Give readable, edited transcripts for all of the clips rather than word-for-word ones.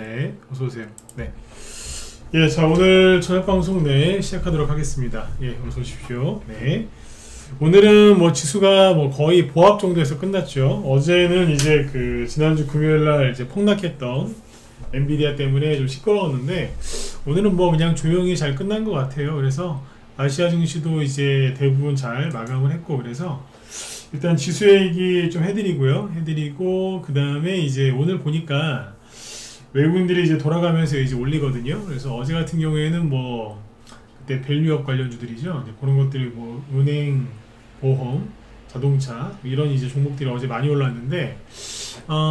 네, 어서오세요. 네. 예, 자, 오늘 저녁방송 네, 시작하도록 하겠습니다. 예, 어서오십시오. 네. 오늘은 뭐 지수가 뭐 거의 보합 정도에서 끝났죠. 어제는 이제 그 지난주 금요일날 이제 폭락했던 엔비디아 때문에 좀 시끄러웠는데, 오늘은 뭐 그냥 조용히 잘 끝난 것 같아요. 그래서 아시아 증시도 이제 대부분 잘 마감을 했고, 그래서 일단 지수 얘기 좀 해드리고, 그 다음에 이제 오늘 보니까 외국인들이 이제 돌아가면서 이제 올리거든요. 그래서 어제 같은 경우에는 뭐 그때 밸류업 관련주들이죠. 이제 그런 것들이 뭐 은행, 보험, 자동차 이런 이제 종목들이 어제 많이 올랐는데,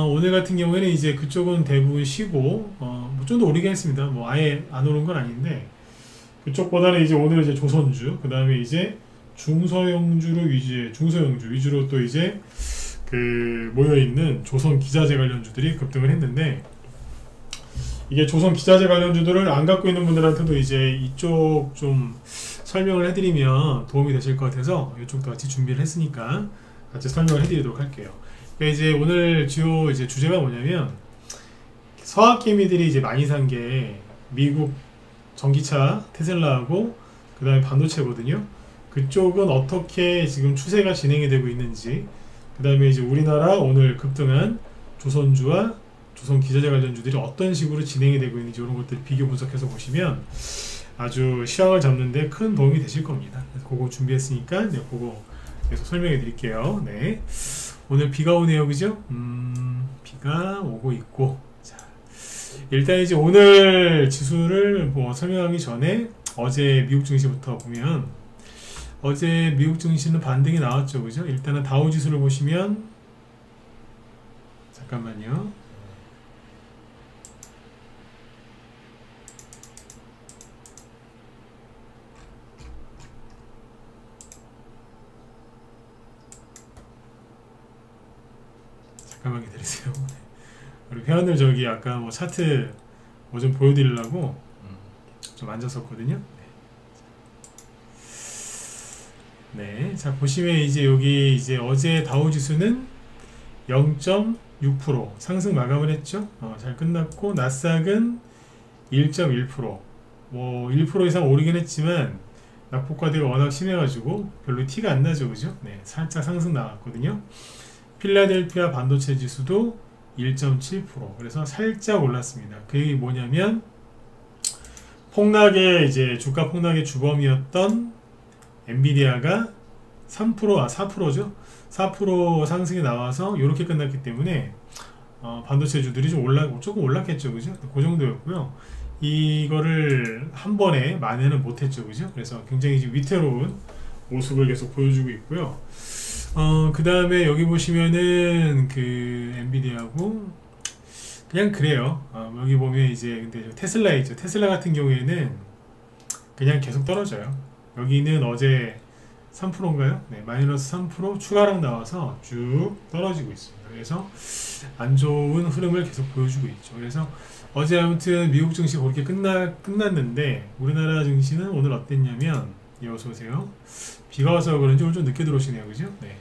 오늘 같은 경우에는 이제 그쪽은 대부분 쉬고 뭐 좀 더 오르긴 했습니다. 뭐 아예 안 오른 건 아닌데, 그쪽보다는 이제 오늘 이제 조선주, 그 다음에 이제 중소형주 위주로 또 이제 그 모여있는 조선 기자재 관련주들이 급등을 했는데, 이게 조선 기자재 관련주들을 안 갖고 있는 분들한테도 이제 이쪽 좀 설명을 해드리면 도움이 되실 것 같아서 이쪽도 같이 준비를 했으니까 같이 설명을 해드리도록 할게요. 그러니까 이제 오늘 주요 이제 주제가 뭐냐면, 서학개미들이 이제 많이 산 게 미국 전기차 테슬라하고 그 다음에 반도체거든요. 그쪽은 어떻게 지금 추세가 진행이 되고 있는지, 그 다음에 이제 우리나라 오늘 급등한 조선주와 조선 기자재 관련주들이 어떤 식으로 진행이 되고 있는지, 이런 것들 비교 분석해서 보시면 아주 시황을 잡는데 큰 도움이 되실 겁니다. 그래서 그거 준비했으니까 네, 그거 계속 설명해 드릴게요. 네. 오늘 비가 오네요, 그죠? 비가 오고 있고. 자, 일단 이제 오늘 지수를 뭐 설명하기 전에 어제 미국 증시부터 보면, 어제 미국 증시는 반등이 나왔죠, 그죠? 일단은 다우 지수를 보시면, 잠깐만요. 잠깐만 기다리세요. 우리 회원들 저기 아까 뭐 차트 뭐 좀 보여드리려고 좀 앉았었거든요. 네, 자 보시면 이제 여기 이제 어제 다우지수는 0.6% 상승 마감을 했죠. 잘 끝났고, 나스닥은 1.1%, 뭐 1% 이상 오르긴 했지만 낙폭과대가 워낙 심해가지고 별로 티가 안 나죠, 그죠? 네, 살짝 상승 나왔거든요. 필라델피아 반도체 지수도 1.7%, 그래서 살짝 올랐습니다. 그게 뭐냐면, 폭락의 이제 주가 폭락의 주범이었던 엔비디아가 4%죠. 4% 상승이 나와서 이렇게 끝났기 때문에 반도체주들이 조금 올랐겠죠, 그죠? 그 정도였고요. 이거를 한 번에 만회는 못했죠, 그죠? 그래서 굉장히 위태로운 모습을 계속 보여주고 있고요. 그 다음에 여기 보시면은 그 엔비디아하고 그냥 그래요. 여기 보면 이제 근데 테슬라 있죠. 테슬라 같은 경우에는 그냥 계속 떨어져요. 여기는 어제 3%인가요? 네, 마이너스 3% 추가락 나와서 쭉 떨어지고 있습니다. 그래서 안 좋은 흐름을 계속 보여주고 있죠. 그래서 어제 아무튼 미국 증시 그렇게 끝났는데, 우리나라 증시는 오늘 어땠냐면, 어서오세요. 비가 와서 그런지 오늘 좀 늦게 들어오시네요, 그죠? 네.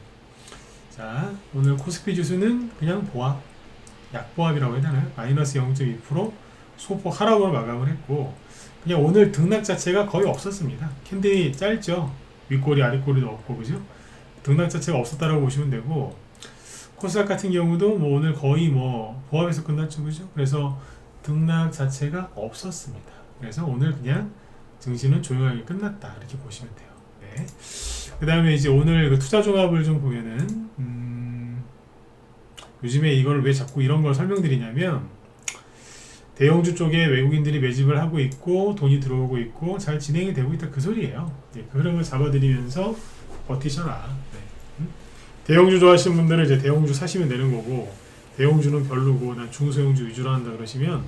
자, 오늘 코스피 지수는 그냥 보합, 약보합이라고 해야 되나요? 마이너스 0.2% 소폭 하락으로 마감을 했고, 그냥 오늘 등락 자체가 거의 없었습니다. 캔들이 짧죠? 윗꼬리 아랫꼬리도 없고, 그죠? 등락 자체가 없었다라고 보시면 되고, 코스닥 같은 경우도 뭐 오늘 거의 뭐 보합에서 끝났죠, 그죠? 그래서 등락 자체가 없었습니다. 그래서 오늘 그냥 증시는 조용하게 끝났다, 이렇게 보시면 돼요. 네. 그 다음에 이제 오늘 그 투자 종합을 좀 보면은, 요즘에 이걸 왜 자꾸 이런 걸 설명드리냐면, 대형주 쪽에 외국인들이 매집을 하고 있고 돈이 들어오고 있고 잘 진행이 되고 있다, 그 소리예요. 네, 그 흐름을 잡아드리면서 버티셔라. 네. 대형주 좋아하시는 분들은 이제 대형주 사시면 되는 거고, 대형주는 별로고 난 중소형주 위주로 한다 그러시면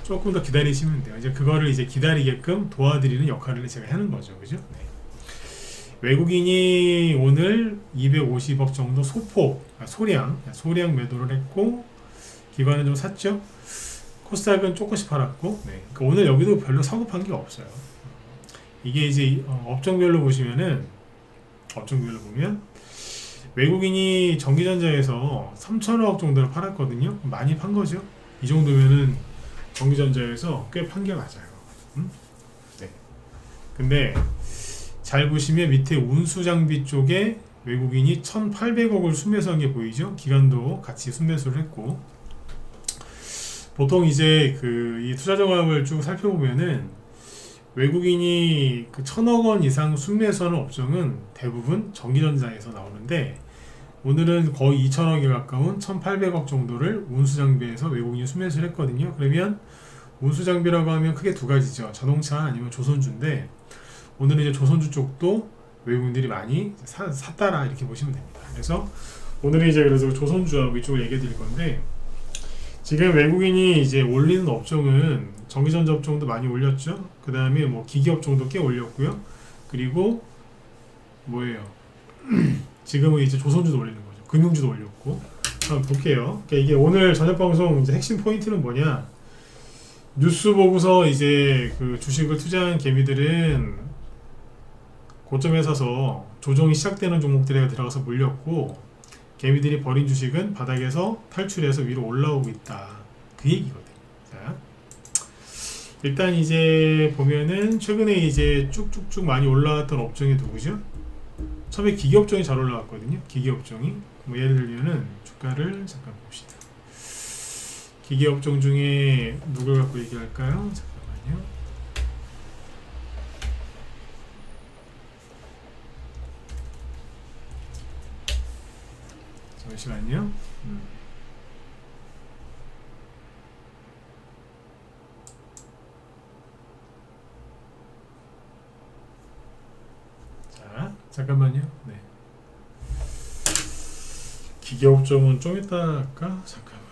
조금 더 기다리시면 돼요. 이제 그거를 이제 기다리게끔 도와드리는 역할을 제가 하는 거죠, 그죠? 네. 외국인이 오늘 250억 정도 소량 매도를 했고, 기관은 좀 샀죠. 코스닥은 조금씩 팔았고, 네. 그러니까 오늘 여기도 별로 사고 판 게 없어요. 이게 이제 업종별로 보시면은, 업종별로 보면 외국인이 전기전자에서 3천억 정도를 팔았거든요. 많이 판 거죠. 이 정도면은 정기전자에서 꽤 판 게 맞아요. 네. 근데 잘 보시면 밑에 운수장비 쪽에 외국인이 1,800억을 순매수한 게 보이죠? 기관도 같이 순매수를 했고, 보통 이제 이 투자 정황을 쭉 살펴보면은 외국인이 1,000억 원 이상 순매수하는 업종은 대부분 전기전자에서 나오는데, 오늘은 거의 2,000억에 가까운 1,800억 정도를 운수장비에서 외국인이 순매수를 했거든요. 그러면 운수장비라고 하면 크게 두 가지죠. 자동차 아니면 조선주인데, 오늘은 이제 조선주 쪽도 외국인들이 많이 샀다라 이렇게 보시면 됩니다. 그래서 오늘은 이제 그래서 조선주하고 이쪽을 얘기해 드릴 건데, 지금 외국인이 이제 올리는 업종은 전기전자 업종도 많이 올렸죠. 그 다음에 뭐 기기 업종도 꽤 올렸고요. 그리고 뭐예요? 지금은 이제 조선주도 올리는 거죠. 금융주도 올렸고. 한번 볼게요. 그러니까 이게 오늘 저녁 방송 이제 핵심 포인트는 뭐냐? 뉴스 보고서 이제 주식을 투자한 개미들은 고점에 사서 조정이 시작되는 종목들에 들어가서 몰렸고, 개미들이 버린 주식은 바닥에서 탈출해서 위로 올라오고 있다. 그 얘기거든요. 자, 일단 이제 보면은 최근에 이제 쭉쭉쭉 많이 올라왔던 업종이 누구죠? 처음에 기기 업종이 잘 올라왔거든요. 기기 업종이 뭐 예를 들면은 주가를 잠깐 봅시다. 기기 업종 중에 누굴 갖고 얘기할까요? 잠깐만요. 잠시만요. 자, 잠깐만요. 네. 기계 업종은 좀 이따 할까? 잠깐만요.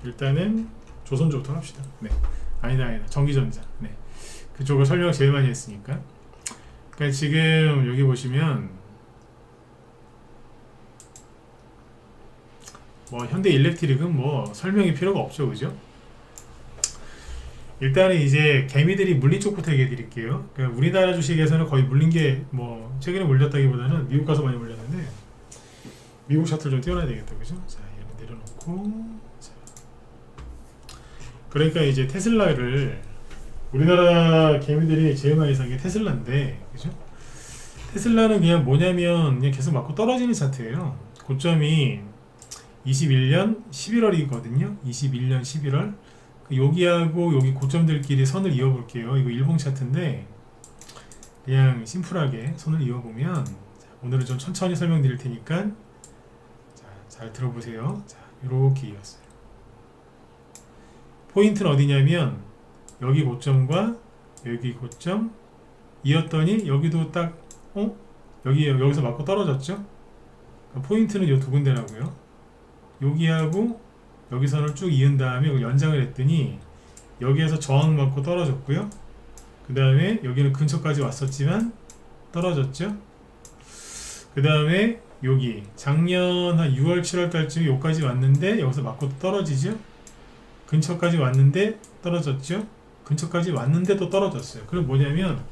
일단은 조선주부터 합시다. 네. 아니다. 전기전자. 네. 그쪽을 설명을 제일 많이 했으니까. 그러니까 지금 여기 보시면 뭐 현대일렉트릭은 뭐 설명이 필요가 없죠, 그죠? 일단은 이제 개미들이 물린 쪽부터 얘기해 드릴게요. 그러니까 우리나라 주식에서는 거의 물린 게 뭐 최근에 물렸다기보다는 미국 가서 많이 물렸는데, 미국 차트를 좀 띄워놔야 되겠다, 그죠? 자, 얘를 내려놓고, 자. 그러니까 이제 테슬라를 우리나라 개미들이 제일 많이 산 게 테슬라인데, 그죠? 테슬라는 그냥 뭐냐면 그냥 계속 맞고 떨어지는 차트예요. 고점이 21년 11월이거든요. 21년 11월. 여기하고 여기 고점들끼리 선을 이어볼게요. 이거 일봉 차트인데 그냥 심플하게 선을 이어보면, 자, 오늘은 좀 천천히 설명드릴 테니까 자, 잘 들어보세요. 자, 이렇게 이었어요. 포인트는 어디냐면 여기 고점과 여기 고점 이었더니 여기도 딱 여기서 맞고 떨어졌죠. 그러니까 포인트는 이 두 군데라고요. 여기하고 여기 선을 쭉 이은 다음에 연장을 했더니 여기에서 저항 맞고 떨어졌고요. 그 다음에 여기는 근처까지 왔었지만 떨어졌죠. 그 다음에 여기 작년 한 6월 7월 달쯤에 여기까지 왔는데 여기서 맞고 떨어지죠. 근처까지 왔는데 떨어졌죠. 근처까지 왔는데 또 떨어졌어요. 그럼 뭐냐면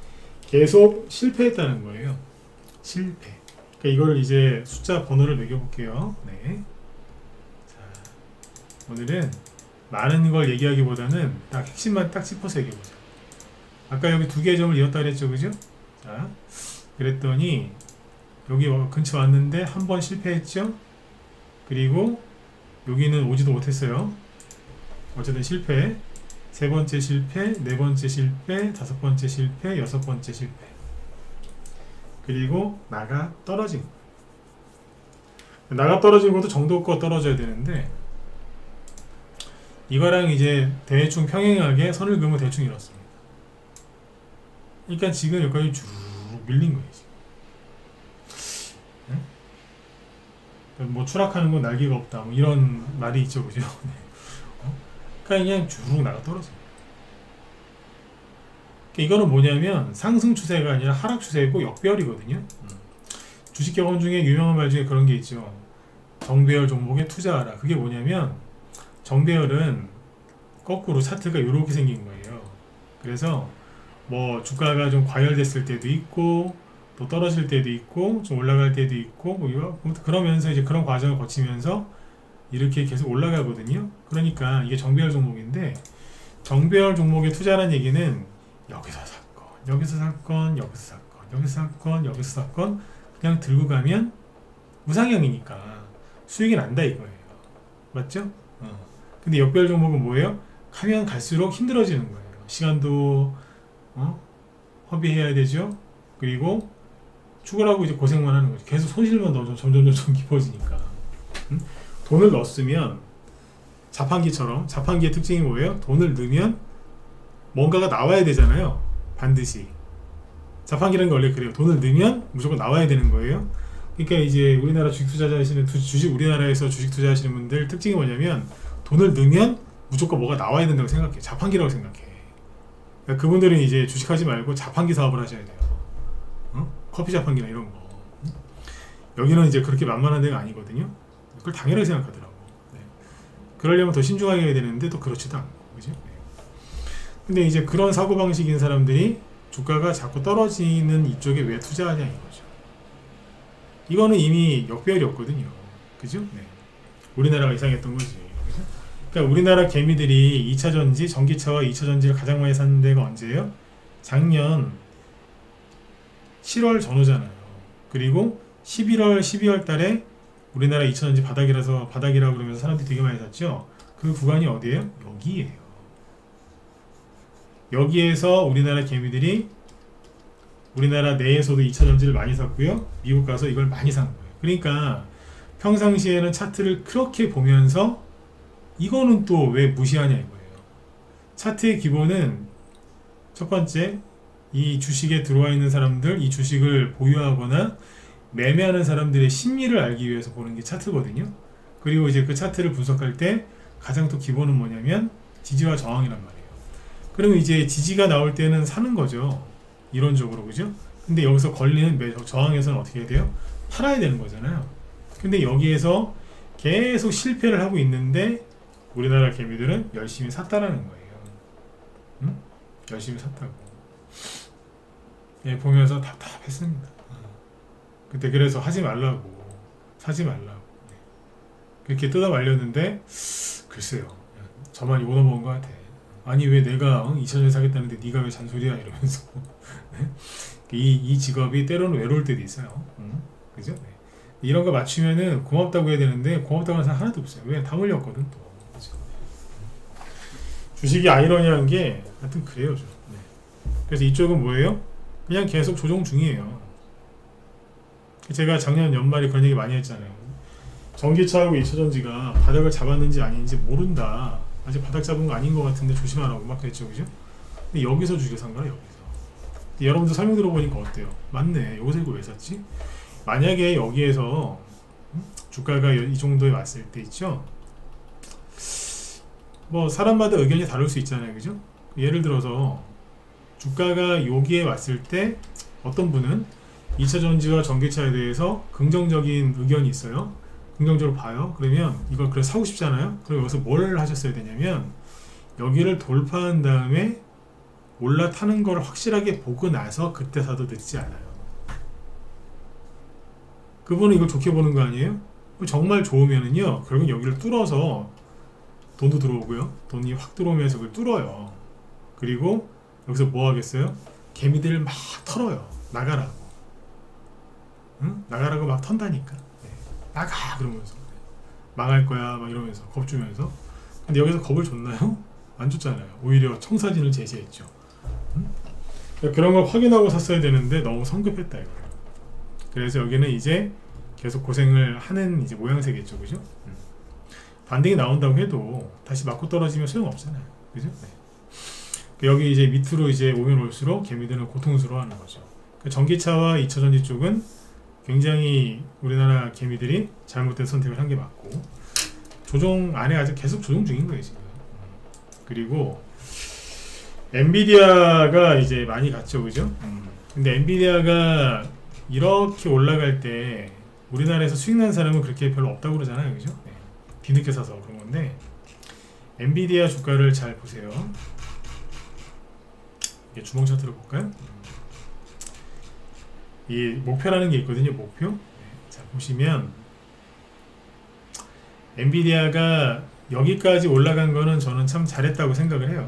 계속 실패했다는 거예요. 실패. 그러니까 이걸 이제 숫자 번호를 매겨볼게요. 네. 자, 오늘은 많은 걸 얘기하기보다는 딱 핵심만 딱 짚어서 얘기해보자. 아까 여기 두 개의 점을 이었다 그랬죠, 그죠? 자, 그랬더니 여기 근처 왔는데 한 번 실패했죠. 그리고 여기는 오지도 못했어요. 어쨌든 실패. 세 번째 실패, 네 번째 실패, 다섯 번째 실패, 여섯 번째 실패. 그리고 나가 떨어진 거. 나가 떨어진 것도 정도껏 떨어져야 되는데 이거랑 이제 대충 평행하게 선을 그으면 대충 이렇습니다. 그러니까 지금 여기까지 쭉 밀린 거예요. 지금. 네? 뭐 추락하는 건 날개가 없다 뭐 이런 말이 있죠, 그죠? 그러니까 그냥 쭉 나가 떨어져요. 그러니까 이거는 뭐냐면 상승 추세가 아니라 하락 추세고 역배열이거든요. 주식 경험 중에 유명한 말 중에 그런 게 있죠. 정배열 종목에 투자하라. 그게 뭐냐면 정배열은 거꾸로 차트가 이렇게 생긴 거예요. 그래서 뭐 주가가 좀 과열됐을 때도 있고 또 떨어질 때도 있고 좀 올라갈 때도 있고 뭐 그러면서 이제 그런 과정을 거치면서 이렇게 계속 올라가거든요. 그러니까 이게 정배열 종목인데, 정배열 종목에 투자라는 얘기는 여기서 사건, 여기서 사건, 여기서 사건, 여기서 사건, 여기서 사건 그냥 들고 가면 우상향이니까 수익이 난다 이거예요. 맞죠? 근데 역배열 종목은 뭐예요? 가면 갈수록 힘들어지는 거예요. 시간도 허비해야 되죠. 그리고 죽으라고 이제 고생만 하는 거죠. 계속 손실만 더 점점 깊어지니까. 돈을 넣었으면 자판기처럼, 자판기의 특징이 뭐예요? 돈을 넣으면 뭔가가 나와야 되잖아요. 반드시. 자판기라는 게 원래 그래요. 돈을 넣으면 무조건 나와야 되는 거예요. 그러니까 이제 우리나라 주식 투자하시는 우리나라에서 주식 투자하시는 분들 특징이 뭐냐면, 돈을 넣으면 무조건 뭐가 나와야 된다고 생각해. 자판기라고 생각해. 그러니까 그분들은 이제 주식하지 말고 자판기 사업을 하셔야 돼요. 커피 자판기나 이런 거. 여기는 이제 그렇게 만만한 데가 아니거든요. 그걸 당연하게 생각하더라고. 네. 그러려면 더 신중하게 해야 되는데 또 그렇지도 않고, 그죠? 네. 근데 이제 그런 사고방식인 사람들이 주가가 자꾸 떨어지는 이쪽에 왜 투자하냐 이거죠. 이거는 이미 역배열이었거든요. 그죠? 네. 우리나라가 이상했던 거지. 그죠? 그러니까 우리나라 개미들이 2차전지, 전기차와 2차전지를 가장 많이 샀는 데가 언제예요? 작년 7월 전후잖아요. 그리고 11월, 12월 달에 우리나라 2차전지 바닥이라고 그러면서 사람들이 되게 많이 샀죠. 그 구간이 어디예요? 여기에요. 여기에서 우리나라 개미들이 우리나라 내에서도 2차전지를 많이 샀고요. 미국 가서 이걸 많이 산 거예요. 그러니까 평상시에는 차트를 그렇게 보면서 이거는 또 왜 무시하냐 이거예요. 차트의 기본은 첫 번째, 이 주식에 들어와 있는 사람들, 이 주식을 보유하거나 매매하는 사람들의 심리를 알기 위해서 보는 게 차트거든요. 그리고 이제 그 차트를 분석할 때 가장 또 기본은 뭐냐면 지지와 저항이란 말이에요. 그러면 이제 지지가 나올 때는 사는 거죠. 이론적으로, 그죠? 근데 여기서 걸리는 저항에서는 어떻게 해야 돼요? 팔아야 되는 거잖아요. 근데 여기에서 계속 실패를 하고 있는데 우리나라 개미들은 열심히 샀다라는 거예요. 응? 열심히 샀다고. 예, 보면서 답답했습니다. 그때 그래서 하지 말라고, 사지 말라고. 네. 그렇게 뜯어 말렸는데, 글쎄요, 저만 욕 넘어온 것 같아. 아니 왜 내가 2차전지 사겠다는데 네가 왜 잔소리야 이러면서. 네? 이 직업이 때로는 외로울 때도 있어요. 그죠? 네. 이런 거 맞추면은 고맙다고 해야 되는데 고맙다고 하는 사람 하나도 없어요. 왜? 다 물렸거든 또. 그죠? 주식이 아이러니한 게 하여튼 그래요. 좀. 네. 그래서 이쪽은 뭐예요? 그냥 계속 조정 중이에요. 제가 작년 연말에 그런 얘기 많이 했잖아요. 전기차하고 2차전지가 바닥을 잡았는지 아닌지 모른다. 아직 바닥 잡은 거 아닌 것 같은데 조심하라고 막 그랬죠, 그죠? 근데 여기서 주식 산 거야, 여기서. 여러분들 설명 들어보니까 어때요? 맞네. 여기서 이거 왜 샀지? 만약에 여기에서 주가가 이 정도에 왔을 때 있죠? 뭐 사람마다 의견이 다를 수 있잖아요, 그죠? 예를 들어서 주가가 여기에 왔을 때 어떤 분은 2차전지와 전기차에 대해서 긍정적인 의견이 있어요. 긍정적으로 봐요. 그러면 이걸 그래 사고 싶잖아요. 그럼 여기서 뭘 하셨어야 되냐면 여기를 돌파한 다음에 올라타는 걸 확실하게 보고 나서 그때 사도 늦지 않아요. 그분은 이걸 좋게 보는 거 아니에요? 정말 좋으면은요, 결국 여기를 뚫어서 돈도 들어오고요. 돈이 확 들어오면서 그걸 뚫어요. 그리고 여기서 뭐 하겠어요? 개미들을 막 털어요. 나가라고. 응? 나가라고 막 턴다니까. 네. 나가! 그러면서. 망할 거야. 막 이러면서. 겁주면서. 근데 여기서 겁을 줬나요? 안 줬잖아요. 오히려 청사진을 제시했죠. 응? 그런 걸 확인하고 샀어야 되는데 너무 성급했다 이거. 그래서 여기는 이제 계속 고생을 하는 이제 모양새겠죠, 그죠? 반등이 나온다고 해도 다시 맞고 떨어지면 소용없잖아요, 그죠? 네. 여기 이제 밑으로 이제 오면 올수록 개미들은 고통스러워하는 거죠. 전기차와 2차전지 쪽은 굉장히 우리나라 개미들이 잘못된 선택을 한 게 맞고, 조정 안에 아직 계속 조정 중인 거예요 지금. 그리고 엔비디아가 이제 많이 갔죠, 그죠? 근데 엔비디아가 이렇게 올라갈 때 우리나라에서 수익 난 사람은 그렇게 별로 없다고 그러잖아요, 그죠? 네. 뒤늦게 사서 그런 건데, 엔비디아 주가를 잘 보세요. 이게 주봉 차트로 볼까요? 이 목표라는 게 있거든요. 목표. 네. 자, 보시면 엔비디아가 여기까지 올라간 거는 저는 참 잘했다고 생각을 해요.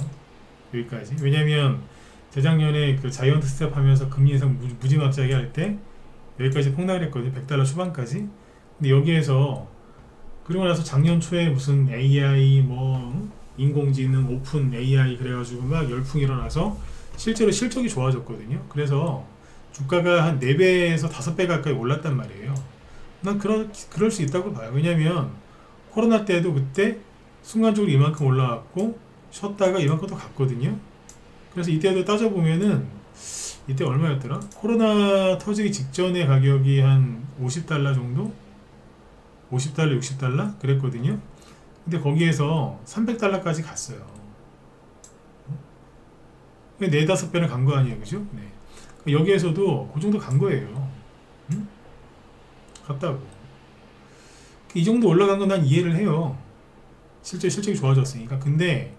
여기까지. 왜냐면 재작년에 그 자이언트 스텝 하면서 금리 인상 무지막지하게 할 때 여기까지 폭락을 했거든요. $100 초반까지. 근데 여기에서 그리고 나서 작년 초에 무슨 AI 뭐 인공지능 오픈 AI 그래가지고 막 열풍이 일어나서 실제로 실적이 좋아졌거든요. 그래서 주가가 한 4배에서 5배 가까이 올랐단 말이에요. 난 그럴 수 있다고 봐요. 왜냐면 코로나 때도 그때 순간적으로 이만큼 올라왔고 쉬었다가 이만큼 또 갔거든요. 그래서 이때도 따져보면은 이때 얼마였더라? 코로나 터지기 직전에 가격이 한 $50 정도? $50, $60 그랬거든요. 근데 거기에서 $300까지 갔어요. 4-5배는 간 거 아니에요, 그죠? 네. 여기에서도 그 정도 간 거예요. 응? 갔다고. 이 정도 올라간 건 난 이해를 해요. 실적이 좋아졌으니까. 근데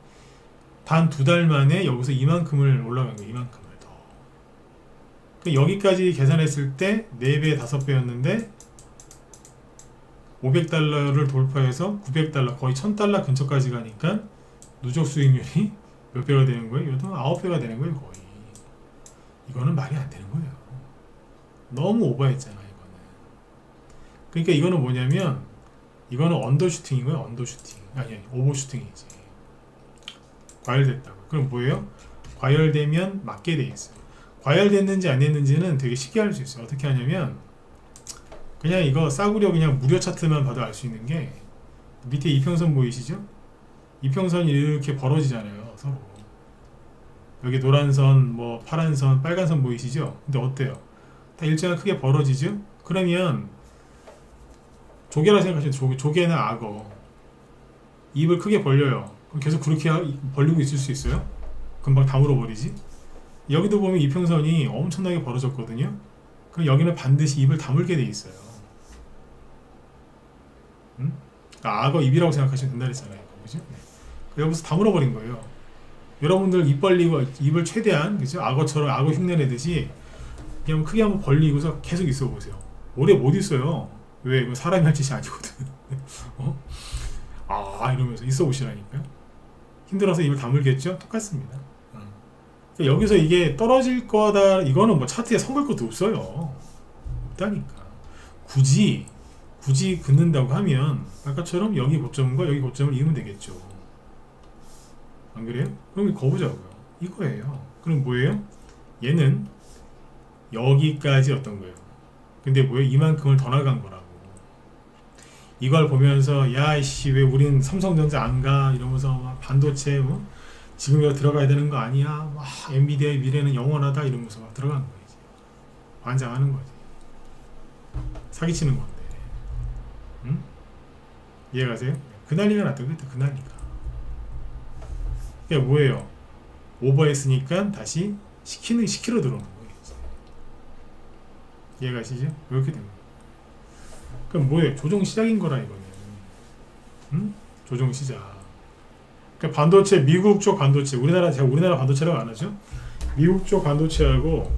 단 2달 만에 여기서 이만큼을 올라간 거예요. 이만큼을 더. 여기까지 계산했을 때 4배, 5배였는데 $500를 돌파해서 $900 거의 $1000 근처까지 가니까 누적 수익률이 몇 배가 되는 거예요? 이것도 9배가 되는 거예요. 거의. 이거는 말이 안 되는 거예요. 너무 오버했잖아 이거는. 그러니까 이거는 뭐냐면 이거는 언더슈팅인 거예요. 언더슈팅. 아니 오버슈팅이지. 과열됐다고. 그럼 뭐예요? 과열되면 맞게 돼 있어요. 과열됐는지 안 됐는지는 되게 쉽게 알 수 있어요. 어떻게 하냐면 그냥 이거 싸구려 그냥 무료 차트만 봐도 알 수 있는 게 밑에 이평선 보이시죠? 이평선이 이렇게 벌어지잖아요. 서로. 여기 노란선, 뭐 파란선, 빨간선 보이시죠? 근데 어때요? 다 일정한 크게 벌어지죠? 그러면 조개라 생각하시면 조개나 악어 입을 크게 벌려요. 그럼 계속 그렇게 벌리고 있을 수 있어요? 금방 다 물어버리지? 여기도 보면 이평선이 엄청나게 벌어졌거든요. 그럼 여기는 반드시 입을 다물게 돼 있어요. 응? 그러니까 악어 입이라고 생각하시면 된다 그랬잖아요. 그죠? 여기서 다 물어버린 거예요. 여러분들 입 벌리고 입을 최대한 그죠? 악어처럼 악어 흉내 내듯이 그냥 크게 한번 벌리고서 계속 있어 보세요. 오래 못 있어요. 왜? 사람이 할 짓이 아니거든. 어? 이러면서 있어 보시라니까요. 힘들어서 입을 다물겠죠? 똑같습니다. 그러니까 여기서 이게 떨어질 거다. 이거는 뭐 차트에 선걸 것도 없어요. 없다니까. 굳이 긋는다고 하면 아까처럼 여기 고점과 여기 고점을 이으면 되겠죠. 안 그래요? 그럼 거 보자고요. 이거예요. 그럼 뭐예요? 얘는 여기까지 어떤 거예요? 근데 뭐예요? 이만큼을 더 나간 거라고. 이걸 보면서 야이씨 왜 우린 삼성전자 안 가? 이러면서 막 반도체 뭐 지금 여기 들어가야 되는 거 아니야? 와 엔비디아의 미래는 영원하다 이러면서 막 들어가는 거지. 환장하는 거지. 사기치는 건데. 응? 이해가세요? 그 난리가 났다 그랬다. 그 난리가. 그게 뭐예요? 오버했으니까 다시 시키러 들어오는 거예요. 이해가시죠? 이렇게 됩니다. 그럼 뭐예요? 조정 시작인 거라 이거는. 응? 조정 시작. 그러니까 반도체 미국 쪽 반도체 제가 우리나라 반도체라고 안 하죠. 미국 쪽 반도체하고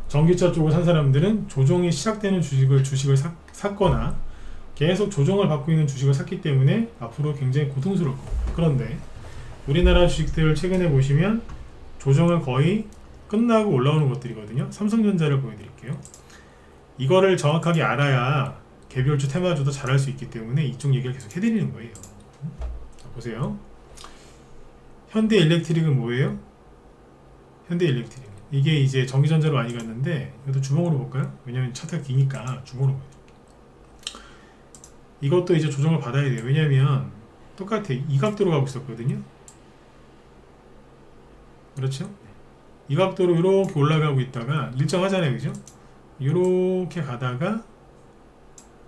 전기차 쪽을 산 사람들은 조정이 시작되는 주식을 샀거나 계속 조정을 받고 있는 주식을 샀기 때문에 앞으로 굉장히 고통스러울 겁니다. 그런데 우리나라 주식들 최근에 보시면 조정을 거의 끝나고 올라오는 것들이거든요. 삼성전자를 보여드릴게요. 이거를 정확하게 알아야 개별주 테마주도 잘할 수 있기 때문에 이쪽 얘기를 계속 해드리는 거예요. 자, 보세요. 현대일렉트릭은 뭐예요? 현대일렉트릭 이게 이제 전기전자로 많이 갔는데 이것도 주봉으로 볼까요? 왜냐면 차트가 기니까 주봉으로 보여드릴게요. 이것도 이제 조정을 받아야 돼요. 왜냐면 똑같아. 이 각도로 가고 있었거든요. 그렇죠? 이 각도로 이렇게 올라가고 있다가 일정하잖아요. 그죠? 이렇게 가다가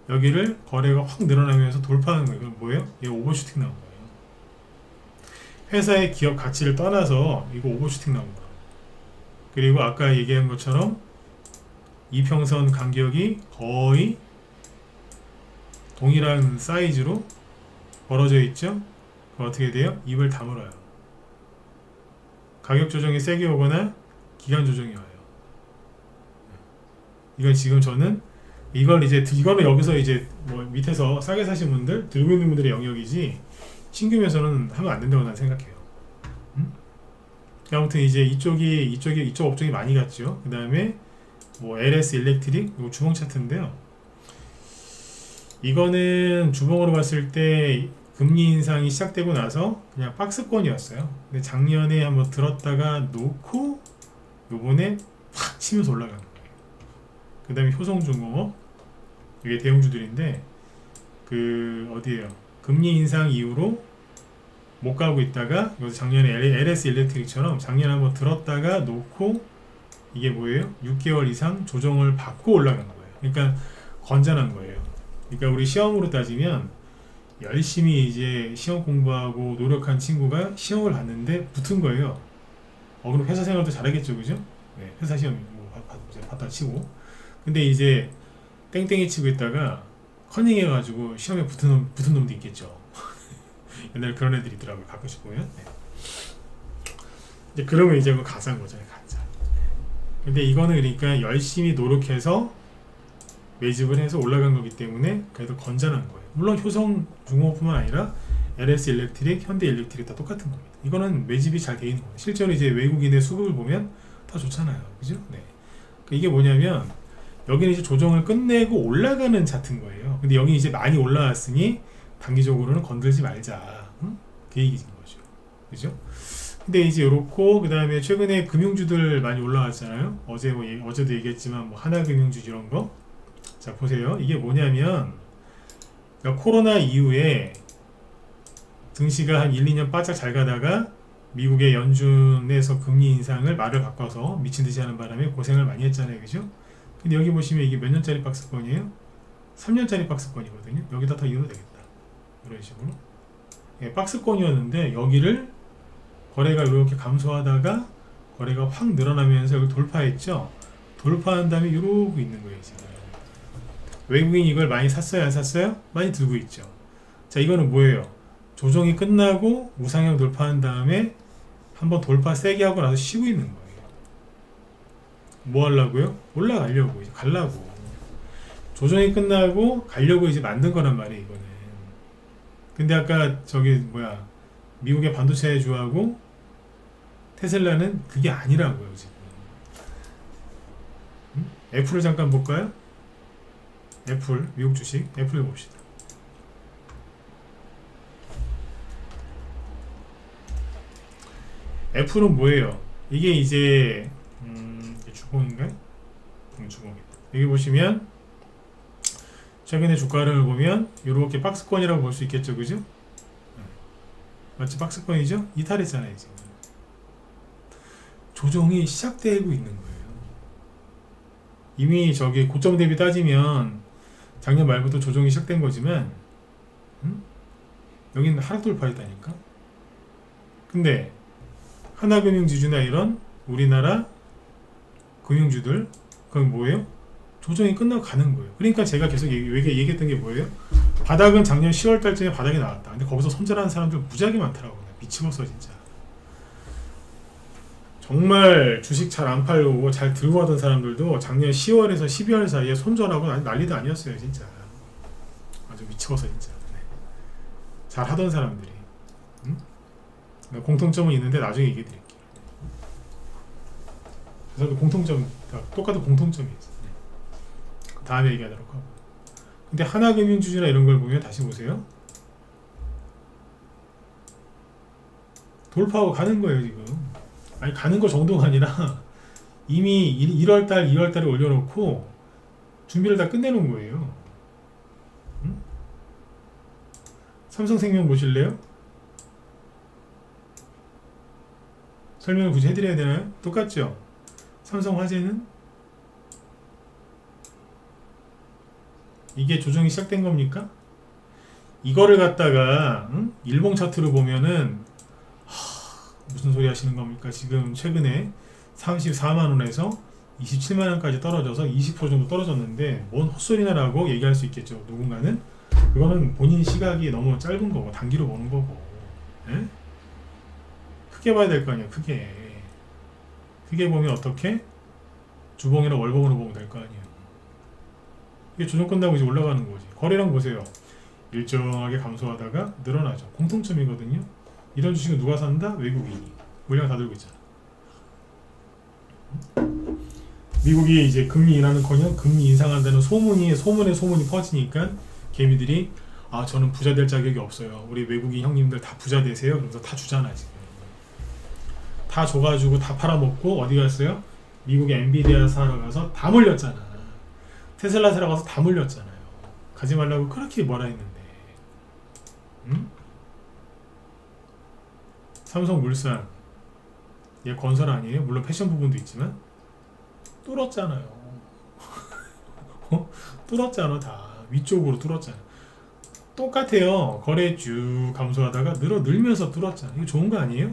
여기를 거래가 확 늘어나면서 돌파하는 거예요. 그럼 뭐예요? 얘 오버슈팅 나온 거예요. 회사의 기업 가치를 떠나서 이거 오버슈팅 나온 거예요. 그리고 아까 얘기한 것처럼 이평선 간격이 거의 동일한 사이즈로 벌어져 있죠? 그럼 어떻게 돼요? 입을 다물어요. 가격 조정이 세게 오거나 기간 조정이 와요. 이건 지금 저는 이걸 이제 이거는 여기서 이제 뭐 밑에서 싸게 사신 분들 들고 있는 분들의 영역이지 신규면서는 하면 안 된다고 난 생각해요. 아무튼 이제 이쪽 업종이 많이 갔죠. 그 다음에 뭐 LS 일렉트릭 이거 주봉 차트인데요. 이거는 주봉으로 봤을 때 금리 인상이 시작되고 나서 그냥 박스권이었어요. 근데 작년에 한번 들었다가 놓고 요번에 팍 치면서 올라가는 거예요. 그 다음에 효성중공업 이게 대형주들인데 그 어디에요? 금리 인상 이후로 못 가고 있다가 여기서 작년에 LS 일렉트릭처럼 작년에 한번 들었다가 놓고 이게 뭐예요? 6개월 이상 조정을 받고 올라간 거예요. 그러니까 건전한 거예요. 그러니까 우리 시험으로 따지면 열심히 이제 시험 공부하고 노력한 친구가 시험을 봤는데 붙은 거예요. 그럼 회사 생활도 잘하겠죠, 그죠? 네, 회사 시험 뭐 봤다 치고. 근데 이제 땡땡이 치고 있다가 커닝해가지고 시험에 붙은 놈도 있겠죠. 옛날에 그런 애들이 있더라고요, 가끔씩 보면. 네. 이제 그러면 이제 그 가짜인 거죠, 가짜. 근데 이거는 그러니까 열심히 노력해서 매집을 해서 올라간 거기 때문에 그래도 건전한 거예요. 물론 효성중공업뿐만 아니라 LS 일렉트릭, 현대 일렉트릭 다 똑같은 겁니다. 이거는 매집이 잘 돼 있는 거예요. 실제로 이제 외국인의 수급을 보면 다 좋잖아요, 그죠? 네. 이게 뭐냐면 여기는 이제 조정을 끝내고 올라가는 차트인 거예요. 근데 여기 이제 많이 올라왔으니 단기적으로는 건들지 말자. 응? 그 얘기인 거죠. 그죠? 근데 이제 요렇고, 그 다음에 최근에 금융주들 많이 올라왔잖아요. 어제도 얘기했지만, 뭐, 하나금융주 이런 거. 자, 보세요. 이게 뭐냐면, 그러니까 코로나 이후에 증시가 한 1, 2년 바짝 잘 가다가 미국의 연준에서 금리 인상을 말을 바꿔서 미친 듯이 하는 바람에 고생을 많이 했잖아요. 그죠? 근데 여기 보시면 이게 몇 년짜리 박스권이에요? 3년짜리 박스권이거든요. 여기다 더 이어도 되겠다. 이런 식으로. 예, 박스권이었는데 여기를 거래가 이렇게 감소하다가 거래가 확 늘어나면서 여기 돌파했죠. 돌파한 다음에 이러고 있는 거예요, 지금. 외국인이 이걸 많이 샀어요, 안 샀어요? 많이 들고 있죠. 자, 이거는 뭐예요? 조정이 끝나고 우상향 돌파한 다음에 한번 돌파 세게 하고 나서 쉬고 있는 거예요. 뭐 하려고요? 올라가려고, 이제 가려고. 조정이 끝나고 가려고 이제 만든 거란 말이에요, 이거는. 근데 아까 미국의 반도체 주하고 테슬라는 그게 아니라고요, 지금. 애플을 잠깐 볼까요? 애플, 미국 주식, 애플 봅시다. 애플은 뭐예요? 이게 이제 주봉인가요? 주봉입니다. 여기 보시면 최근에 주가를 보면 이렇게 박스권이라고 볼 수 있겠죠, 그죠? 맞지? 박스권이죠? 이탈했잖아요, 지금. 조정이 시작되고 있는 거예요. 이미 고점 대비 따지면 작년 말부터 조정이 시작된 거지만, 여기는 하락 돌파했다니까? 근데 하나금융지주나 이런 우리나라 금융주들, 그건 뭐예요? 조정이 끝나고 가는 거예요. 그러니까 제가 계속 얘기했던 게 뭐예요? 바닥은 작년 10월달쯤에 바닥이 나왔다. 근데 거기서 손절하는 사람들 무지하게 많더라고요. 미치겠어, 진짜. 정말 주식 잘 안 팔고 잘 들고 하던 사람들도 작년 10월에서 12월 사이에 손절하고 난리도 아니었어요, 진짜. 아주 미치겠어, 진짜. 네. 잘 하던 사람들이. 공통점은 있는데 나중에 얘기해 드릴게요. 그래서 공통점, 똑같은 공통점이 있어요. 다음에 얘기하도록 하고. 근데 하나금융주주나 이런 걸 보면 다시 보세요. 돌파하고 가는 거예요, 지금. 아니, 가는 거 정도가 아니라 이미 1월달에 올려놓고 준비를 다 끝내놓은 거예요. 삼성생명 보실래요? 설명을 굳이 해드려야 되나요? 똑같죠? 삼성화재는 이게 조정이 시작된 겁니까? 이거를 갖다가 일봉 차트로 보면은 무슨 소리 하시는 겁니까? 지금 최근에 34만원에서 27만원까지 떨어져서 20% 정도 떨어졌는데 뭔 헛소리나 라고 얘기할 수 있겠죠. 누군가는. 그거는 본인 시각이 너무 짧은 거고 단기로 보는 거고. 에? 크게 봐야 될 거 아니야. 크게 보면 어떻게? 주봉이나 월봉으로 보면 될 거 아니에요. 이게 조정 끝나고 이제 올라가는 거지. 거래량 보세요. 일정하게 감소하다가 늘어나죠. 공통점이거든요. 이런 주식은 누가 산다? 외국인이. 물량 다 들고 있잖아. 미국이 이제 금리 인하는커녕 금리 인상한다는 소문에 소문이 퍼지니까 개미들이 아 저는 부자 될 자격이 없어요. 우리 외국인 형님들 다 부자 되세요. 그러면서 다 주잖아 지금. 다 줘가지고 다 팔아먹고 어디 갔어요? 미국의 엔비디아 사러 가서 다 물렸잖아. 테슬라 사러 가서 다 물렸잖아요. 가지 말라고 그렇게 뭐라 했는데. 응? 삼성물산 얘 건설 아니에요? 물론 패션 부분도 있지만 뚫었잖아요. 뚫었잖아. 다 위쪽으로 뚫었잖아. 똑같아요. 거래 쭉 감소하다가 늘면서 뚫었잖아. 이거 좋은 거 아니에요?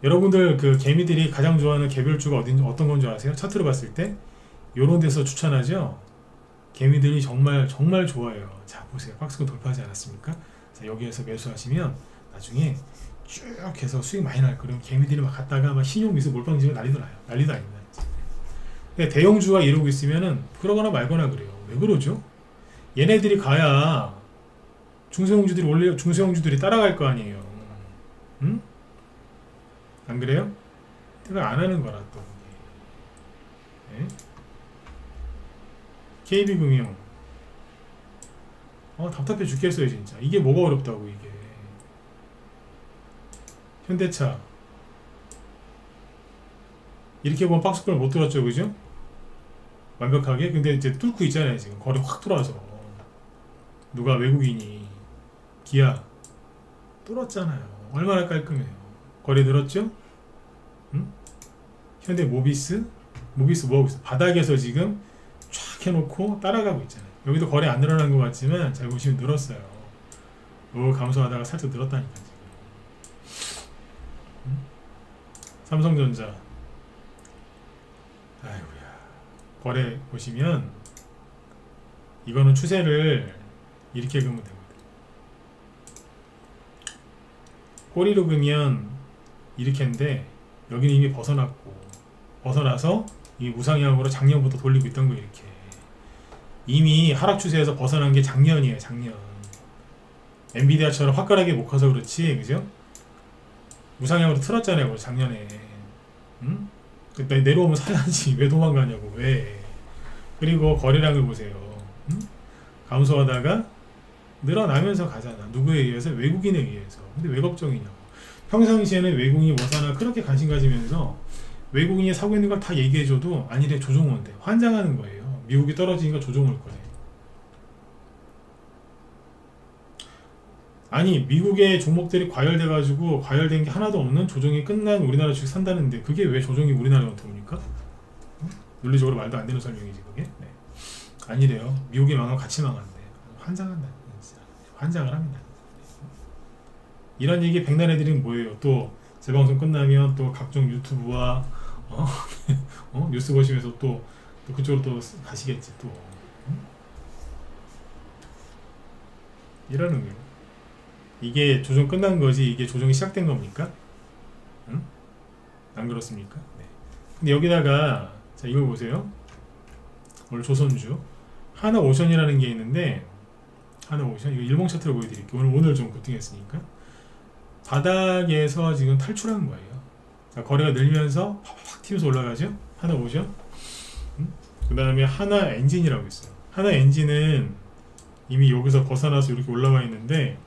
여러분들 그 개미들이 가장 좋아하는 개별주가 어떤 건 줄 아세요? 차트로 봤을 때 요런 데서 추천하죠. 개미들이 정말 좋아해요. 자 보세요. 박스권 돌파하지 않았습니까? 자 여기에서 매수하시면 나중에 쭉 해서 수익 많이 날 거예요. 개미들이 막 갔다가 막 신용미수 몰빵지가 난리도 나요. 난리도 아닙니다. 대형주가 이러고 있으면은 그러거나 말거나 그래요. 왜 그러죠? 얘네들이 가야 중소형주들이 따라갈 거 아니에요. 응? 안 그래요? 내가 안 하는 거라 또. 네? KB금융. 답답해 죽겠어요 진짜. 이게 뭐가 어렵다고 이게. 현대차. 이렇게 보면 박스권을 못 뚫었죠, 그죠? 완벽하게. 근데 이제 뚫고 있잖아요 지금. 거래 확 뚫어서. 누가 외국인이 기아 뚫었잖아요. 얼마나 깔끔해요. 거래 늘었죠? 응? 현대 모비스 뭐하고 있어? 바닥에서 지금 쫙 해놓고 따라가고 있잖아요. 여기도 거래 안 늘어난 것 같지만 잘 보시면 늘었어요. 감소하다가 살짝 늘었다니까 지금. 응? 삼성전자 아이고야. 거래 보시면 이거는 추세를 이렇게 그으면 됩니다. 꼬리로 그면 이렇게인데 여기는 이미 벗어나서 이 우상향으로 작년부터 돌리고 있던 거 이렇게 이미 하락 추세에서 벗어난 게 작년이에요. 작년 엔비디아처럼 화끈하게 못 커서 그렇지 그죠? 우상향으로 틀었잖아요 작년에. 응? 그때 내려오면 사야지. 왜 도망가냐고. 왜. 그리고 거래량을 보세요. 응? 감소하다가 늘어나면서 가잖아. 누구에 의해서? 외국인에 의해서. 근데 왜 걱정이냐고. 평상시에는 외국인이 뭐 사나 그렇게 관심 가지면서 외국인이 사고 있는 걸 다 얘기해줘도 아니래 조종원대 환장하는 거예요. 미국이 떨어지니까 조종 올 거래. 아니 미국의 종목들이 과열돼가지고 과열된 게 하나도 없는 조정이 끝난 우리나라 주식 산다는데 그게 왜 조정이 우리나라한테 옵니까? 논리적으로 말도 안 되는 설명이지 그게? 네. 아니래요. 미국이 망하면 같이 망한대. 환장한다. 진짜. 환장을 합니다. 이런 얘기 백날 해드리면 뭐예요? 또 제 방송 끝나면 또 각종 유튜브와 뉴스 보시면서 또 그쪽으로 또 가시겠지 또. 이러는 거예요. 이게 조정 끝난 거지 이게 조정이 시작된 겁니까? 응? 안 그렇습니까? 네. 근데 여기다가 자 이걸 보세요. 오늘 조선주 하나오션이라는 게 있는데 하나오션 이거 일봉 차트를 보여드릴게요. 오늘 좀 고팅했으니까 바닥에서 지금 탈출한 거예요. 자, 거래가 늘면서 팍팍 튀면서 올라가죠. 하나오션. 그 다음에 하나엔진이라고 있어요. 하나엔진은 이미 여기서 벗어나서 이렇게 올라와 있는데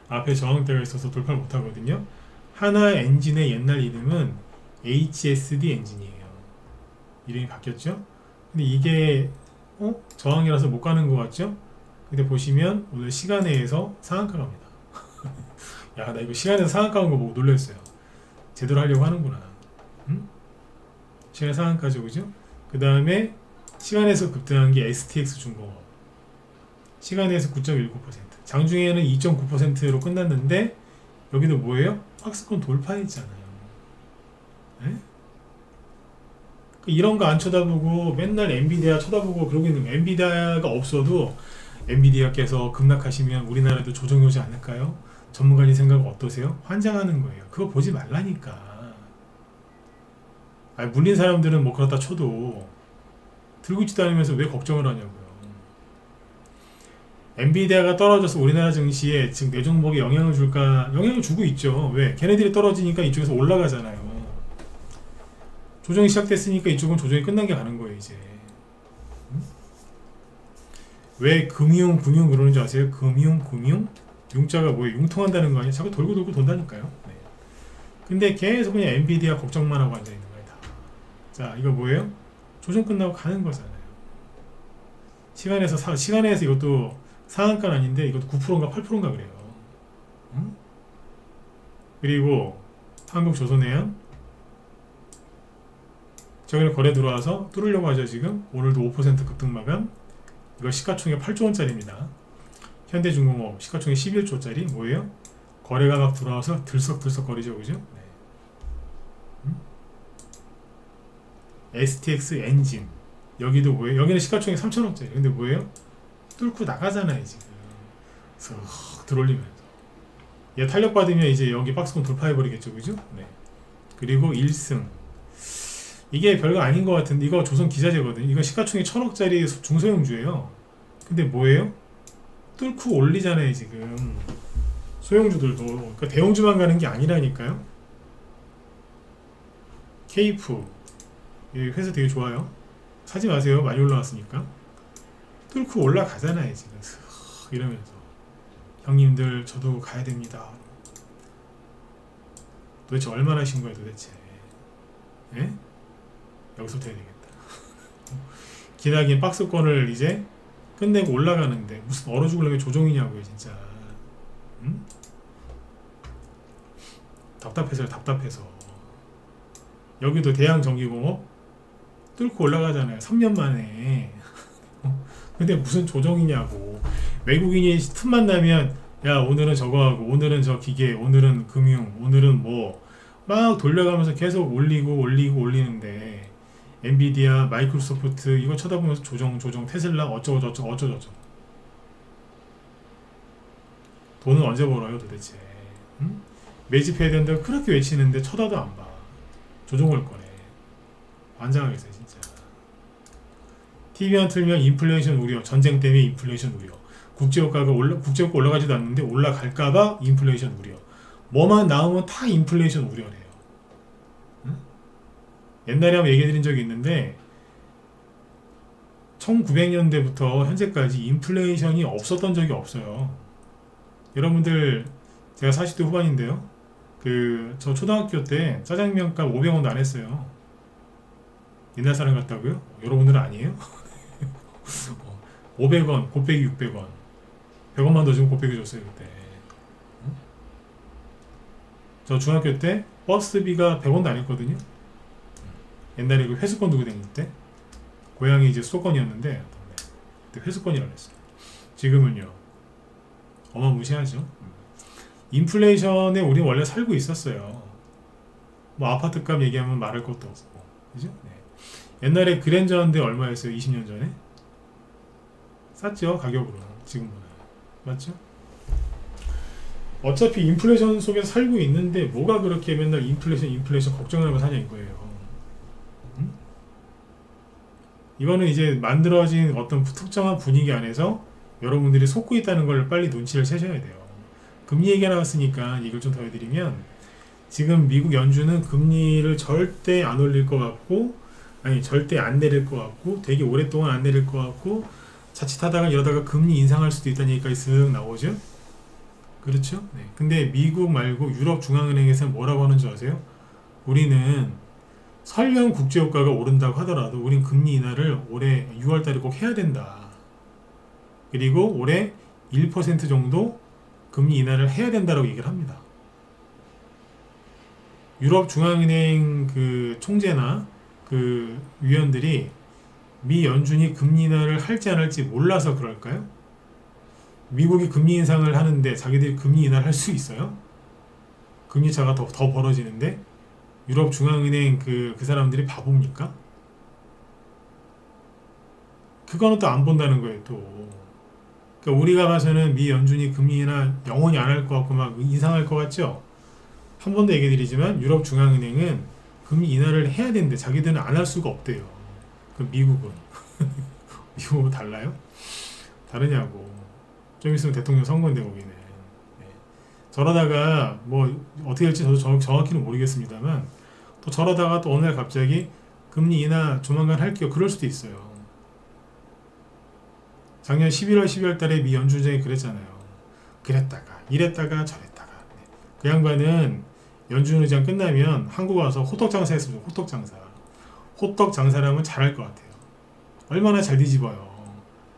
앞에 저항대가 있어서 돌파를 못 하거든요. 하나엔진의 옛날 이름은 HSD 엔진이에요. 이름이 바뀌었죠. 근데 이게 저항이라서 못 가는 것 같죠. 근데 보시면 오늘 시간에서 상한가 갑니다. 야, 나 이거 시간에서 상한가 온 거 보고 놀랐어요. 제대로 하려고 하는구나. 응? 시간에 상한가죠, 그죠? 그 다음에 시간에서 급등한 게 STX중공업. 시간에서 9.19%. 장중에는 2.9%로 끝났는데 여기도 뭐예요? 박스권 돌파했잖아요. 네? 이런 거 안 쳐다보고 맨날 엔비디아 쳐다보고 그러고 있는 거. 엔비디아가 없어도 엔비디아께서 급락하시면 우리나라도 조정이 오지 않을까요? 전문가님 생각 어떠세요? 환장하는 거예요. 그거 보지 말라니까. 아니, 물린 사람들은 뭐 그렇다 쳐도 들고 있지도 않으면서 왜 걱정을 하냐고요. 엔비디아가 떨어져서 우리나라 증시에 지금 내 종목에 영향을 줄까? 영향을 주고 있죠. 왜? 걔네들이 떨어지니까 이쪽에서 올라가잖아요. 조정이 시작됐으니까 이쪽은 조정이 끝난 게 가는 거예요, 이제. 왜 금융 그러는 줄 아세요? 금융? 융자가 뭐예요? 융통한다는 거 아니에요? 자꾸 돌고 돌고 돈다니까요. 네. 근데 계속 그냥 엔비디아 걱정만 하고 앉아있는 거예요, 다. 자, 이거 뭐예요? 조정 끝나고 가는 거잖아요. 시간에서 이것도 상한가는 아닌데 이것도 9%인가 8%인가 그래요. 응? 그리고 한국조선해양 저기는 거래 들어와서 뚫으려고 하죠. 지금 오늘도 5% 급등 마감. 이거 시가총액 8조원짜리입니다. 현대중공업 시가총액 11조짜리 뭐예요? 거래가 막 들어와서 들썩들썩 거리죠, 그죠? 네. STX 엔진 여기도 뭐예요? 여기는 시가총액 3천억짜리. 근데 뭐예요? 뚫고 나가잖아요, 지금. 쓱 들어올리면서. 얘 탄력받으면 이제 여기 박스권 돌파해버리겠죠, 그죠? 네. 그리고 1승. 이게 별거 아닌 것 같은데, 이거 조선 기자재거든요. 이거 시가총액 1000억짜리 중소형주예요. 근데 뭐예요? 뚫고 올리잖아요, 지금. 소형주들도. 그러니까 대형주만 가는 게 아니라니까요. 케이프. 이 회사 되게 좋아요. 사지 마세요. 많이 올라왔으니까. 뚫고 올라가잖아요, 지금. 이러면서. 형님들, 저도 가야 됩니다. 도대체 얼마나 하신 거예요, 도대체? 예? 여기서부터 해야 되겠다. 기나긴 박스권을 이제 끝내고 올라가는데 무슨 얼어 죽으려면 조종이냐고요, 진짜. 응? 답답해서요, 답답해서. 여기도 대양전기공업 뚫고 올라가잖아요, 3년 만에. 근데 무슨 조정이냐고. 외국인이 틈만 나면 야, 오늘은 저거 하고, 오늘은 저 기계, 오늘은 금융, 오늘은 뭐 막 돌려가면서 계속 올리는데 엔비디아, 마이크로소프트 이거 쳐다보면서 조정, 테슬라 어쩌고 돈은 언제 벌어요, 도대체? 응? 매집해야 된다고 그렇게 외치는데 쳐다도 안 봐. 조정을 거네. 환장하겠어요, 진짜. TV만 틀면 인플레이션 우려, 전쟁 때문에 인플레이션 우려. 국제유가가 올라가지도 않는데 올라갈까봐 인플레이션 우려. 뭐만 나오면 다 인플레이션 우려래요. 응? 옛날에 한번 얘기해드린 적이 있는데 1900년대부터 현재까지 인플레이션이 없었던 적이 없어요. 여러분들, 제가 40대 후반인데요. 저 초등학교 때 짜장면값 500원도 안 했어요. 옛날 사람 같다고요? 여러분들은 아니에요? 500원, 곱빼기 600원. 100원만 더 주면 곱빼기 줬어요, 그때. 응? 저 중학교 때 버스비가 100원도 안 했거든요. 옛날에 그 회수권 두고 다닐 때. 고향이 이제 수도권이었는데, 그때 회수권이라고 했어요. 지금은요. 어마무시하죠. 인플레이션에 우리 원래 살고 있었어요. 뭐 아파트값 얘기하면 말할 것도 없고, 그죠? 네. 옛날에 그랜저인데 얼마였어요? 20년 전에? 쌌죠, 가격으로. 지금보다. 맞죠? 어차피 인플레이션 속에 살고 있는데 뭐가 그렇게 맨날 인플레이션 걱정하고 사냐 이거예요. 응? 이거는 이제 만들어진 어떤 특정한 분위기 안에서 여러분들이 속고 있다는 걸 빨리 눈치를 채셔야 돼요. 금리 얘기가 나왔으니까 이걸 좀 더 해드리면, 지금 미국 연준은 금리를 절대 안 올릴 것 같고, 아니 절대 안 내릴 것 같고, 되게 오랫동안 안 내릴 것 같고, 자칫하다가 이러다가 금리 인상할 수도 있다는 얘기까지 쓱 나오죠. 그렇죠? 네. 근데 미국 말고 유럽 중앙은행에서는 뭐라고 하는 줄 아세요? 우리는 설령 국제유가가 오른다고 하더라도 우린 금리 인하를 올해 6월달에 꼭 해야 된다. 그리고 올해 1% 정도 금리 인하를 해야 된다라고 얘기를 합니다. 유럽 중앙은행 그 총재나 그 위원들이 미 연준이 금리 인하를 할지 안 할지 몰라서 그럴까요? 미국이 금리 인상을 하는데 자기들이 금리 인하를 할 수 있어요? 금리 차가 더 벌어지는데 유럽 중앙은행 그 사람들이 바보입니까? 그거는 또 안 본다는 거예요, 또. 그러니까 우리가 봐서는 미 연준이 금리 인하 영원히 안 할 것 같고 막 인상할 것 같죠? 한 번 더 얘기 드리지만 유럽 중앙은행은 금리 인하를 해야 되는데 자기들은 안 할 수가 없대요. 그럼 미국은? 미국은 달라요? 다르냐고. 좀 있으면 대통령 선거인데 거기는. 네. 저러다가 뭐 어떻게 될지 저도 정확히는 모르겠습니다만 또 저러다가 또 어느 날 갑자기 금리 인하 조만간 할게요. 그럴 수도 있어요. 작년 11월 12월 달에 미 연준장이 그랬잖아요. 그랬다가 이랬다가 저랬다가. 네. 그 양반은 연준 의장 끝나면 한국 와서 호떡 장사 했으면 호떡 장사. 호떡 장사라면 잘할 것 같아요. 얼마나 잘 뒤집어요.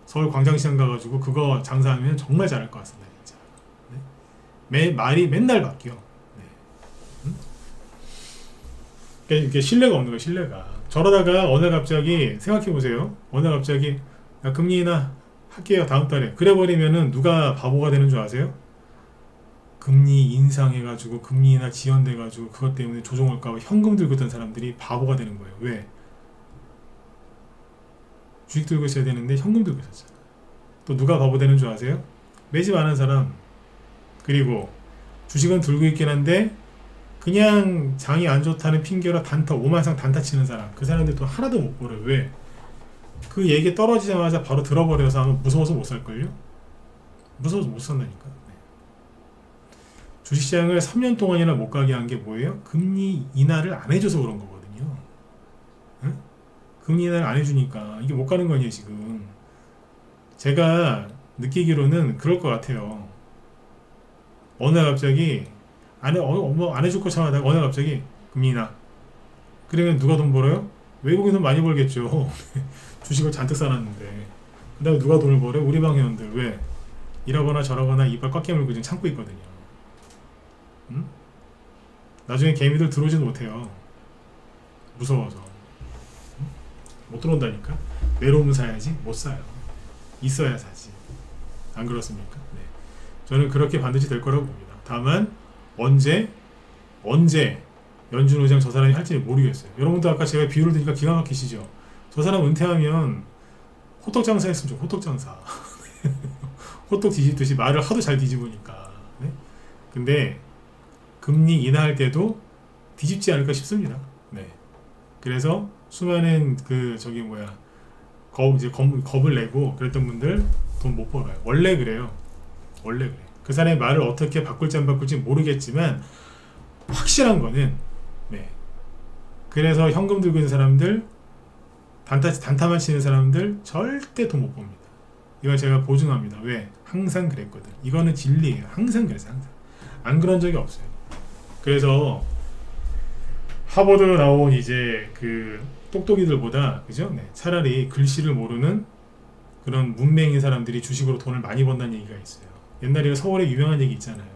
서울 광장시장 가가지고 그거 장사하면 정말 잘할 것 같습니다. 진짜. 네? 말이 맨날 바뀌어. 네. 그러니까 이게 신뢰가 없는 거예요. 신뢰가. 저러다가 어느 날 갑자기 생각해보세요. 어느 날 갑자기 야, 금리 인하 할게요. 다음 달에. 그래버리면은 누가 바보가 되는 줄 아세요? 금리 인상해가지고 금리 인하 지연돼가지고 그것 때문에 조정올까봐 현금 들고 있던 사람들이 바보가 되는 거예요. 왜? 주식 들고 있어야 되는데 현금 들고 있었잖아. 또 누가 바보 되는 줄 아세요? 매집 안 한 사람. 그리고 주식은 들고 있긴 한데 그냥 장이 안 좋다는 핑계로 단타, 오만상 단타 치는 사람. 그 사람들 돈 하나도 못 벌어요. 왜? 그 얘기 떨어지자마자 바로 들어버려서 하면 무서워서 못 살걸요? 무서워서 못 산다니까. 네. 주식시장을 3년 동안이나 못 가게 한 게 뭐예요? 금리 인하를 안 해줘서 그런 거거든요. 응? 금리 인하를 안 해주니까 이게 못 가는 거 아니에요 지금. 제가 느끼기로는 그럴 것 같아요. 어느 날 갑자기 안 해줄 거 참아다가 어느 날 갑자기 금리 인하. 그러면 누가 돈 벌어요? 외국인 돈 많이 벌겠죠. 주식을 잔뜩 사놨는데. 그 다음에 누가 돈을 벌어요? 우리 방 회원들. 왜? 이러거나 저러거나 이빨 꽉 깨물고 지금 참고 있거든요. 응? 나중에 개미들 들어오지도 못해요. 무서워서. 응? 못 들어온다니까. 외로움을 사야지 못 사요. 있어야 사지. 안 그렇습니까? 네. 저는 그렇게 반드시 될 거라고 봅니다. 다만 언제 연준 의장 저 사람이 할지는 모르겠어요. 여러분도 아까 제가 비유를 드니까 기가 막히시죠? 저 사람 은퇴하면 호떡 장사 했으면 좋겠어요. 호떡 장사. 호떡 뒤집듯이 말을 하도 잘 뒤집으니까. 네? 근데 금리 인하할 때도 뒤집지 않을까 싶습니다. 네. 그래서 수많은 겁을 내고 그랬던 분들 돈 못 벌어요. 원래 그래요. 원래 그래. 그 사람의 말을 어떻게 바꿀지 안 바꿀지 모르겠지만 확실한 거는 네. 그래서 현금 들고 있는 사람들 단타만 치는 사람들 절대 돈 못 법니다. 이건 제가 보증합니다. 왜? 항상 그랬거든. 이거는 진리예요. 항상 그랬어요. 항상. 안 그런 적이 없어요. 그래서 하버드 나온 이제 그 똑똑이들보다 그죠? 네. 차라리 글씨를 모르는 그런 문맹인 사람들이 주식으로 돈을 많이 번다는 얘기가 있어요. 옛날에 서울에 유명한 얘기 있잖아요.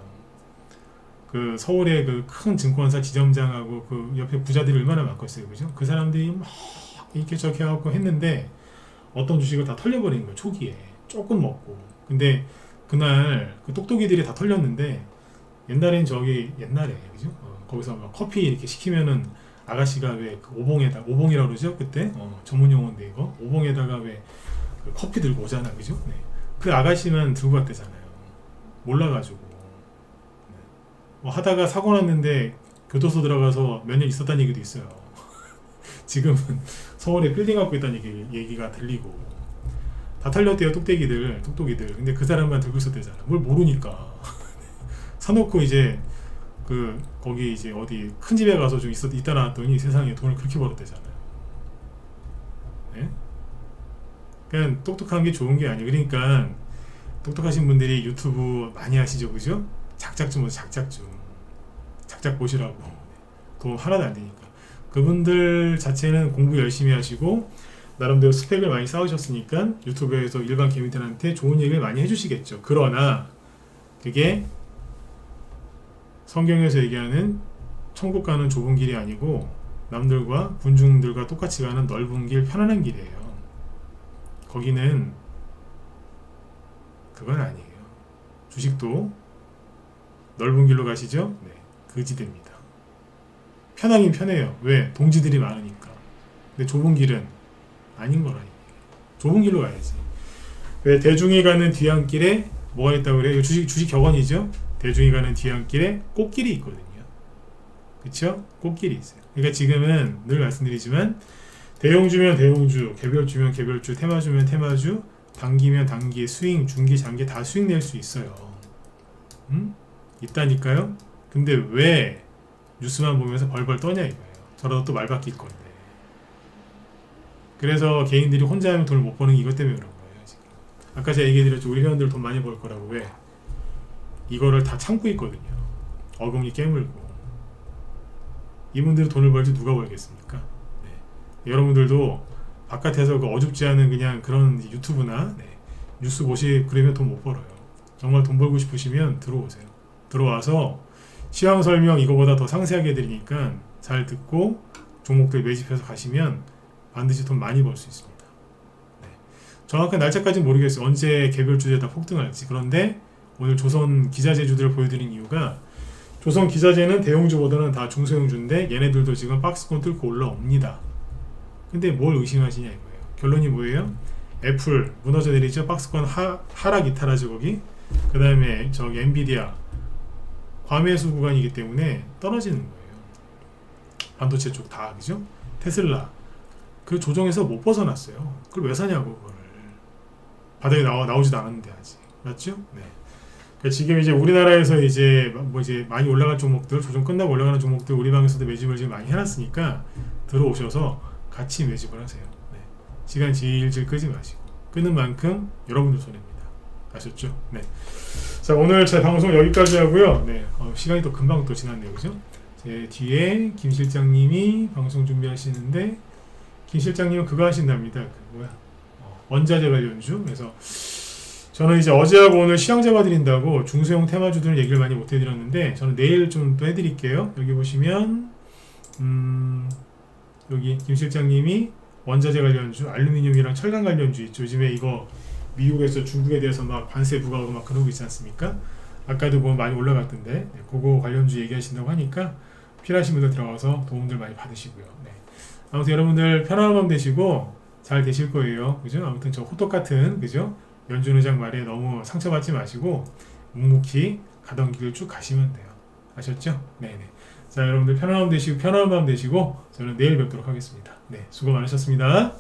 그 서울에 그 큰 증권사 지점장하고 그 옆에 부자들이 얼마나 많겠어요. 그죠? 그 사람들이 막 이렇게 저렇게 해갖고 했는데 어떤 주식을 다 털려버린 거예요. 초기에. 조금 먹고. 근데 그날 그 똑똑이들이 다 털렸는데 옛날에 그죠? 거기서 막 커피 이렇게 시키면은 아가씨가 왜 그 오봉이라고 그러죠? 그때? 전문 용어인데 이거. 오봉에다가 왜 그 커피 들고 오잖아. 그죠? 네. 그 아가씨만 들고 갔대잖아요. 몰라가지고. 네. 뭐 하다가 사고 났는데 교도소 들어가서 몇 년 있었다는 얘기도 있어요. 지금은 서울에 빌딩 갖고 있다는 얘기가 들리고. 다 털렸대요. 똑똑이들. 근데 그 사람만 들고 있었대잖아. 뭘 모르니까. 사놓고 이제 거기 이제 어디 큰 집에 가서 좀 있다 나왔더니 세상에 돈을 그렇게 벌었대잖아요. 네? 그냥 똑똑한 게 좋은 게 아니에요. 그러니까 똑똑하신 분들이 유튜브 많이 하시죠, 그죠? 작작 보시라고. 돈 하나도 안 되니까. 그분들 자체는 공부 열심히 하시고 나름대로 스펙을 많이 쌓으셨으니까 유튜브에서 일반 개미들한테 좋은 얘기를 많이 해주시겠죠. 그러나 그게 성경에서 얘기하는 천국 가는 좁은 길이 아니고 남들과 군중들과 똑같이 가는 넓은 길, 편안한 길이에요. 거기는 그건 아니에요. 주식도 넓은 길로 가시죠? 네, 거지됩니다. 편하긴 편해요. 왜? 동지들이 많으니까. 근데 좁은 길은 아닌 거라니까. 좁은 길로 가야지. 왜? 대중이 가는 뒤안길에 뭐가 있다고 그래요? 주식 격언이죠? 대중이 가는 뒤안길에 꽃길이 있거든요. 그쵸? 꽃길이 있어요. 그러니까 지금은 늘 말씀드리지만 대형주면 대형주, 개별주면 개별주, 테마주면 테마주, 단기면 단기, 스윙, 중기, 장기 다 수익 낼 수 있어요. 있다니까요. 근데 왜 뉴스만 보면서 벌벌 떠냐 이거예요. 저라도 또 말 바뀔 건데. 그래서 개인들이 혼자 하면 돈을 못 버는 게 이것 때문에 그런 거예요. 지금. 아까 제가 얘기해드렸죠. 우리 회원들 돈 많이 벌 거라고. 왜? 이거를 다 참고 있거든요. 어금니 깨물고. 이분들이 돈을 벌지 누가 벌겠습니까? 네. 여러분들도 바깥에서 그 어줍지 않은 그냥 그런 유튜브나 뉴스 보시 그러면 돈 못 벌어요. 정말 돈 벌고 싶으시면 들어오세요. 들어와서 시황 설명 이거보다 더 상세하게 해드리니까 잘 듣고 종목들 매집해서 가시면 반드시 돈 많이 벌 수 있습니다. 네. 정확한 날짜까지는 모르겠어요. 언제 개별 주제 다 폭등할지. 그런데 오늘 조선 기자재주들을 보여드린 이유가 조선 기자재는 대형주보다는 다 중소형주인데 얘네들도 지금 박스권 뚫고 올라옵니다. 근데 뭘 의심하시냐 이거예요. 결론이 뭐예요? 애플 무너져 내리죠. 박스권 하락 이탈하죠 거기. 그 다음에 저기 엔비디아 과매수 구간이기 때문에 떨어지는 거예요. 반도체 쪽 다 그죠? 테슬라 그 조정에서 못 벗어났어요. 그걸 왜 사냐고 그거를. 바닥에 나오지도 않았는데 아직. 맞죠? 네. 그러니까 지금 이제 우리나라에서 이제 많이 올라간 종목들 조정 끝나고 올라가는 종목들 우리 방에서도 매집을 지금 많이 해놨으니까 들어오셔서 같이 매집을 하세요. 네. 시간 질질 끄지 마시고 끄는 만큼 여러분들 손해입니다. 아셨죠? 네. 자 오늘 제 방송 여기까지 하고요. 네. 시간이 또 금방 또 지났네요, 그죠? 제 뒤에 김 실장님이 방송 준비하시는데 김 실장님은 그거 하신답니다. 그 뭐야? 원자재 관련주. 그래서 저는 이제 어제하고 오늘 시황 잡아드린다고 중소형 테마주들은 얘기를 많이 못 해드렸는데 저는 내일 좀 또 해드릴게요. 여기 보시면 여기 김 실장님이 원자재 관련주, 알루미늄이랑 철강 관련주 있죠. 요즘에 이거 미국에서 중국에 대해서 막 관세 부과하고 막 그러고 있지 않습니까? 아까도 보면 많이 올라갔던데 네, 그거 관련주 얘기하신다고 하니까 필요하신 분들 들어가서 도움들 많이 받으시고요. 네. 아무튼 여러분들 편안한 밤 되시고 잘 되실 거예요. 그죠? 아무튼 저 호떡 같은 그죠? 연준 의장 말에 너무 상처받지 마시고 묵묵히 가던 길을 쭉 가시면 돼요. 아셨죠? 네네. 자 여러분들 편안한 밤 되시고 저는 내일 뵙도록 하겠습니다. 네, 수고 많으셨습니다.